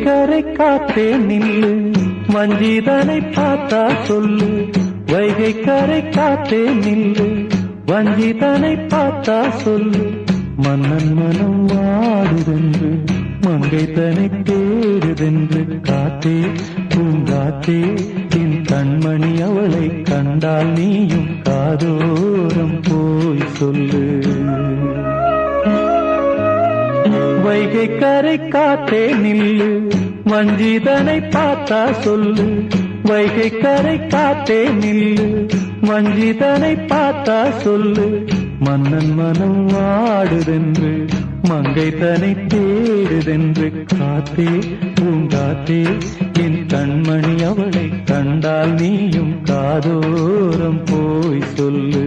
கரை காத்தே நில்லு, வஞ்சிதனை பார்த்தா சொல்லு. வைகை கரை காத்தே நில்லு, வஞ்சிதனை பார்த்தா சொல்லு. மன்னன் மனம் வாடுதென்று, மங்கை தனை தேடுதென்று. காத்தே பூங்காத்தே, என் கண்மணி அவளை கண்டால் நீயும் காதோரம் போய் சொல்லு. வைகை கரை காத்தே நில்லு, வஞ்சிதனை பார்த்தா சொல்லு. வைகை கரை காத்தே நில்லு, வஞ்சிதனை பார்த்தா சொல்லு. மன்னன் மனம் வாடுதென்று, மங்கை தனை தேடுதென்று. காத்தே பூங்காத்தே, என் கண்மணி அவளை கண்டால் நீயும் காதோரம் போய் சொல்லு.